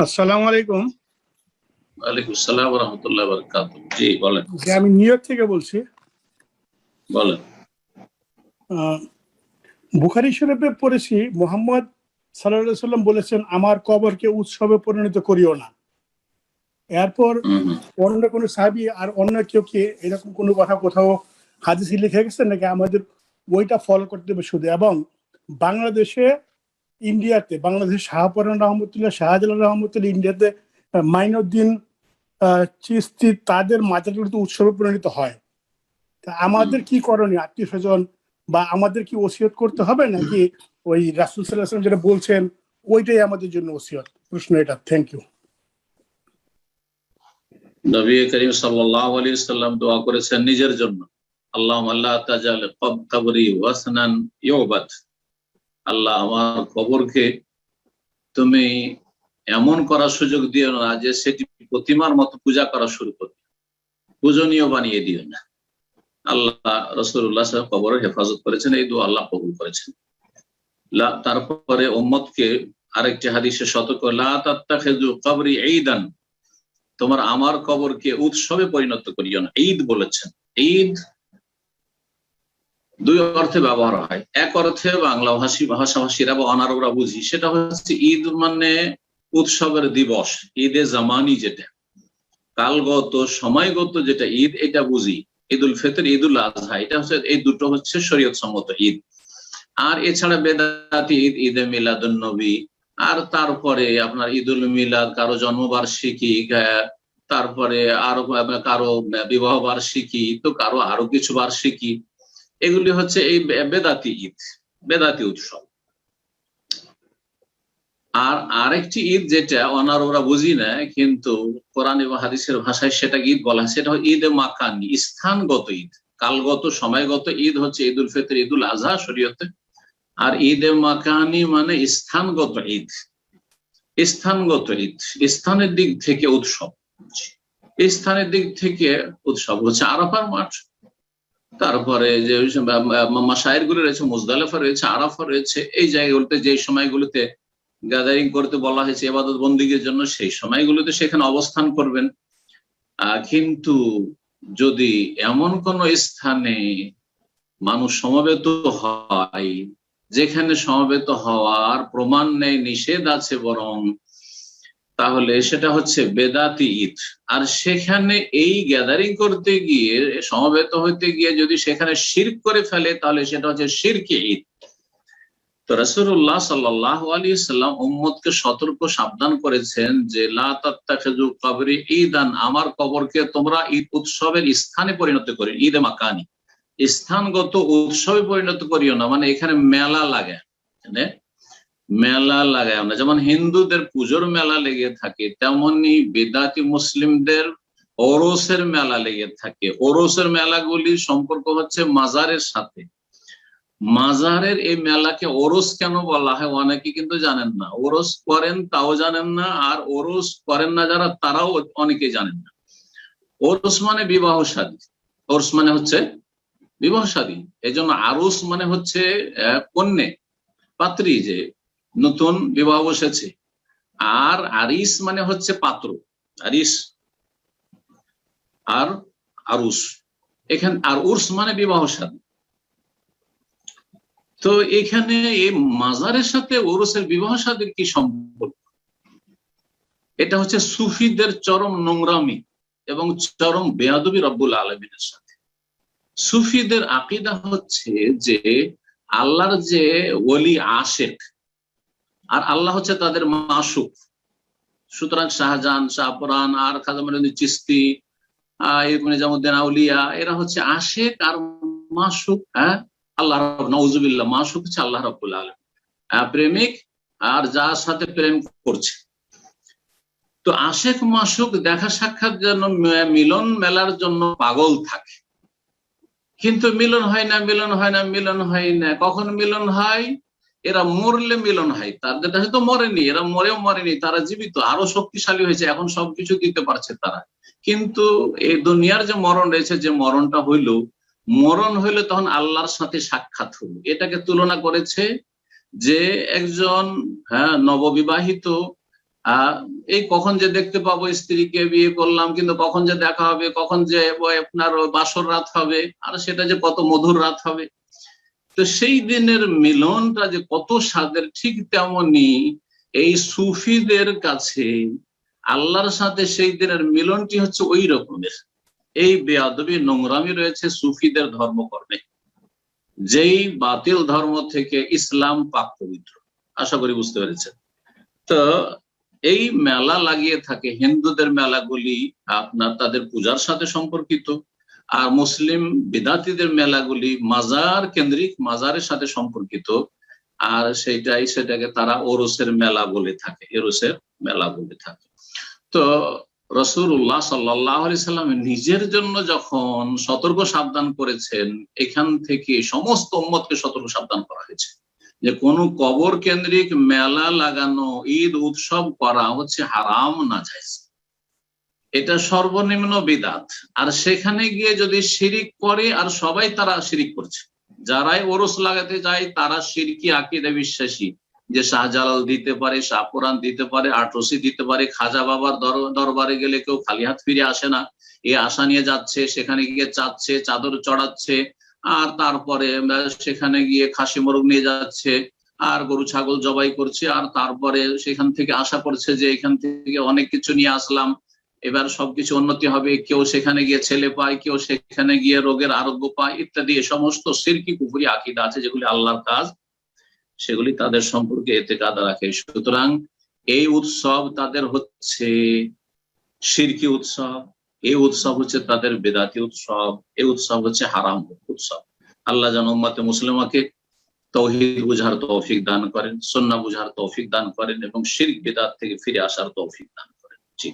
আসসালামু আলাইকুম। ওয়ালাইকুম আসসালাম ওয়া রাহমাতুল্লাহি ওয়া বারাকাতুহু। জি বলেন। আমি নিউ ইয়র্ক থেকে বলছি। বলেন। বুখারী শরীফে পড়েছি মুহাম্মদ সাল্লাল্লাহু আলাইহি সাল্লাম বলেছেন, আমার কবরকে উৎসবে পরিণত করিও না। এরপর অন্য কোনো সাহাবী আর অন্য কেউ কি এরকম কোনো কথা কোথাও হাদিসে লিখে গেছে নাকি আমাদের ওইটা ফলো করতে হবে শুধু? এবং বাংলাদেশে বাংলাদেশের শাহপরান রহমতুল্লাহ, শাহজালাল রহমতুল্লাহ, ইন্ডিয়াতে মাইনুদ্দিন চিশতি, তাদের মাজারগুলো তো উৎসবে পরিণত হয়। তা আমাদের কি করণীয়? আত্মীয় স্বজন বা আমাদের কি ওসিয়ত করতে হবে নাকি ওই রাসূল সাল্লাল্লাহু আলাইহি ওয়াসাল্লাম যেটা বলছেন ওইটাই আমাদের জন্য ওসিয়ত? প্রশ্ন এটা। Thank you. নবী করিম সাল্লাল্লাহু আলাইহি ওয়াসাল্লাম দোয়া করেছেন নিজের জন্য, আল্লাহুম্মা লা তাজাল কবরি ওয়াসনান ইউবাদ। আল্লাহ, আমার কবরকে তুমি এমন করার সুযোগ দিও না যে সেটি প্রতিমার মতো পূজা করা শুরু করবে, পূজনীয় বানিয়ে দিও না। আল্লাহ রাসূলুল্লাহ সাল্লাল্লাহু আলাইহি ওয়াসাল্লাম কবরের হেফাজত করেছেন, এই দোয়া আল্লাহ কবুল করেছেন। তারপরে উম্মতকে আরেকটি হাদিসে সতর্ক, লা তাত্তাখিযু কবরি ঈদান, তোমার আমার কবরকে উৎসবে পরিণত করিও না। ঈদ বলেছেন। ঈদ দুই অর্থে ব্যবহার হয়। এক অর্থে বাংলা ভাষাভাষীরা বা অনারবরা বুঝি, সেটা হচ্ছে ঈদ মানে উৎসবের দিবস, ঈদে জামানি, যেটা কালগত সময়গত যেটা ঈদ, এটা বুঝি। ঈদুল ফিতর, ঈদুল আজহা, এটা হচ্ছে, এই দুটো হচ্ছে শরীয়ত সম্মত ঈদ। আর এছাড়া বেদাতি ঈদ, ঈদে মিলাদুন নবী, আর তারপরে আপনার ঈদুল মিলাদ, কারো জন্মবার্ষিকী, তারপরে আরো কারো বিবাহ বার্ষিকী, তো কারো আরো কিছু বার্ষিকী, এগুলি হচ্ছে এই বেদাতি ঈদ, বেদাতি উৎসব। আর আরেকটি ঈদ যেটা অনারবরা বুঝি না, কিন্তু কোরআন এবং হাদিসের ভাষায় সেটা ঈদ বলা হয়, সেটা হয় ঈদে মাকানি, স্থানগত ঈদ। কালগত সময়গত ঈদ হচ্ছে ঈদুল ফিতর, ঈদুল আজহা শরীয়তে। আর ঈদে মাকানি মানে স্থানগত ঈদ। স্থানগত ঈদ, স্থানের দিক থেকে উৎসব। স্থানের দিক থেকে উৎসব হচ্ছে আরাফার মাঠ, তারপরে যে মাশায়ের গুলো রয়েছে, মুজদালিফা রয়েছে, আরাফা রয়েছে, এই জায়গাগুলোতে যে সময়গুলোতে গ্যাদারিং করতে বলা হয়েছে ইবাদত বন্দিগির জন্য, সেই সময়গুলোতে সেখানে অবস্থান করবেন। কিন্তু যদি এমন কোন স্থানে মানুষ সমবেত হয় যেখানে সমবেত হওয়ার প্রমাণ নেই, নিষেধ আছে বরং, তাহলে সেটা হচ্ছে বেদাতি ঈদ। আর সেখানে এই গ্যাদারিং করতে গিয়ে, সমবেত হইতে গিয়ে যদি সেখানে শিরক করে ফেলে, তাহলে সেটা হচ্ছে শিরকি ঈদ। তো রাসূলুল্লাহ সাল্লাল্লাহু আলাইহি সাল্লাম উম্মতকে সতর্ক সাবধান করেছেন যে লা তাত্তাখিযু কবরি ঈদান, আমার কবরকে তোমরা ঈদ উৎসবের স্থানে পরিণত করি, ঈদে মাকানি, স্থানগত উৎসবে পরিণত করিও না। মানে এখানে মেলা লাগে, মেলা লাগায় না। যেমন হিন্দুদের পুজোর মেলা লেগে থাকে, তেমনি বেদাতি মুসলিমদের ওরসের মেলা লেগে থাকে। ওরসের মেলাগুলি সম্পর্ক হচ্ছে মাজারের সাথে। মাজারের এই মেলাকে ওরস কেন বলা হয় অনেকে কিন্তু জানেন না। ওরস করেন তাও জানেন না, আর ওরস করেন না যারা, তারাও অনেকে জানেন না। ওরস মানে বিবাহ শাদী, ওরস মানে হচ্ছে বিবাহ শাদী। এই জন্য আরুস মানে হচ্ছে কন্যে, পাত্রী, যে নতুন বিবাহ বসেছে। আর আরিস মানে হচ্ছে পাত্র, আরিস আর আরুস, এখানে আর উর্স মানে বিবাহ শাদী। তো এখানে এই মাজারের সাথে ওরসের বিবাহ শাদীর কি সম্পর্ক? এটা হচ্ছে সুফিদের চরম নোংরামি এবং চরম বেয়াদবি রব্বুল আলামিনের সাথে। সুফিদের আকীদা হচ্ছে যে আল্লাহর যে ওলি আশিক, আর আল্লাহ হচ্ছে তাদের মাশুক। সুতরাং শাহজাহান, শাহপরান আর খাজা মঈনুদ্দিন চিশতি, নিজামুদ্দিন আউলিয়া, এরা হচ্ছে আশিক আর মাশুক। আল্লাহ, নাউজুবিল্লাহ, মাশুক হচ্ছে আল্লাহ রাব্বুল আলামিন, প্রেমিক আর যার সাথে প্রেম করছে। তো আশিক মাশুক দেখা সাক্ষাৎ জন্য, মিলন মেলার জন্য পাগল থাকে, কিন্তু মিলন হয় না, মিলন হয় না, মিলন হয় না। কখন মিলন হয়? এরা মরলে মিলন হয়। তাদের কাছে তো মরেনি, এরা মরেও মরেনি, তারা জীবিত, আরো শক্তিশালী হয়েছে, এখন সবকিছু দিতে পারছে তারা। কিন্তু এই দুনিয়ার যে মরণ রয়েছে, যে মরণটা মরণ হইলো তখন আল্লাহর সাথে সাক্ষাৎ হলো। এটাকে তুলনা করেছে যে একজন নববিবাহিত এই কখন যে দেখতে পাবো স্ত্রীকে, বিয়ে করলাম কিন্তু কখন যে দেখা হবে, কখন যে আপনার বাসর রাত হবে, আর সেটা যে কত মধুর রাত হবে। তো সেই দিনের মিলনটা যে কত স্বাদের, ঠিক তেমনি এই সুফিদের কাছে আল্লাহর সাথে সেই দিনের মিলনটি হচ্ছে ওই রকমের। এই বেয়াদবি নোংরামি রয়েছে সুফিদের ধর্মকর্মে, যেই বাতিল ধর্ম থেকে ইসলাম পাক পবিত্র। আশা করি বুঝতে পেরেছেন। তো এই মেলা লাগিয়ে থাকে, হিন্দুদের মেলাগুলি আপনার তাদের পূজার সাথে সম্পর্কিত, আর মুসলিম বিদাতিদের মেলাগুলি মাজার কেন্দ্রিক, মাজারের সাথে সম্পর্কিত। আর সেটাকে তারা ওরসের মেলা বলে থাকে, এরোসের মেলা বলে থাকে। তো রাসূলুল্লাহ সাল্লাল্লাহু আলাইহি সাল্লাম নিজের জন্য যখন সতর্ক সাবধান করেছেন, এখান থেকে সমস্ত উম্মতকে সতর্ক সাবধান করা হয়েছে যে কোন কবর কেন্দ্রিক মেলা লাগানো, ঈদ উৎসব করা হচ্ছে হারাম, নাজায়েজ, এটা সর্বনিম্ন বিদআত। আর সেখানে গিয়ে যদি শিরিক করে, আর সবাই তারা শিরিক করছে, যারাই ওরস লাগাতে যায় তারা শিরকি আকীদা বিশ্বাসী, যে শাহজালাল দিতে পারে, শাহপুরান দিতে পারে, আটরসি দিতে পারে, খাজা বাবার দরবারে গেলে কেউ খালি হাত ফিরে আসে না, এই আশা নিয়ে যাচ্ছে, সেখানে গিয়ে চাচ্ছে, চাদর চড়াচ্ছে, আর তারপরে সেখানে গিয়ে খাসি মোরগ নিয়ে যাচ্ছে, আর গরু ছাগল জবাই করছে, আর তারপরে সেখান থেকে আশা করছে যে এখান থেকে অনেক কিছু নিয়ে আসলাম, এবার সবকিছু উন্নতি হবে। কেউ সেখানে গিয়ে ছেলে পায়, কেউ সেখানে গিয়ে রোগের আরোগ্য পায় ইত্যাদি। এ সমস্ত শিরকি কুফরি আকীদা আছে যেগুলি আল্লাহর কাজ, সেগুলি তাদের সম্পর্কে এতেকাদ রাখে। সুতরাং এই উৎসব তাদের হচ্ছে শিরকি উৎসব, এই উৎসব হচ্ছে তাদের বেদাতি উৎসব, এই উৎসব হচ্ছে হারাম উৎসব। আল্লাহ যেন উম্মতে মুসলিমাকে তাওহীদ বুঝার তৌফিক দান করেন, সুন্নাহ বুঝার তৌফিক দান করেন, এবং শিরক বিদআত থেকে ফিরে আসার তৌফিক দান করেন। জি।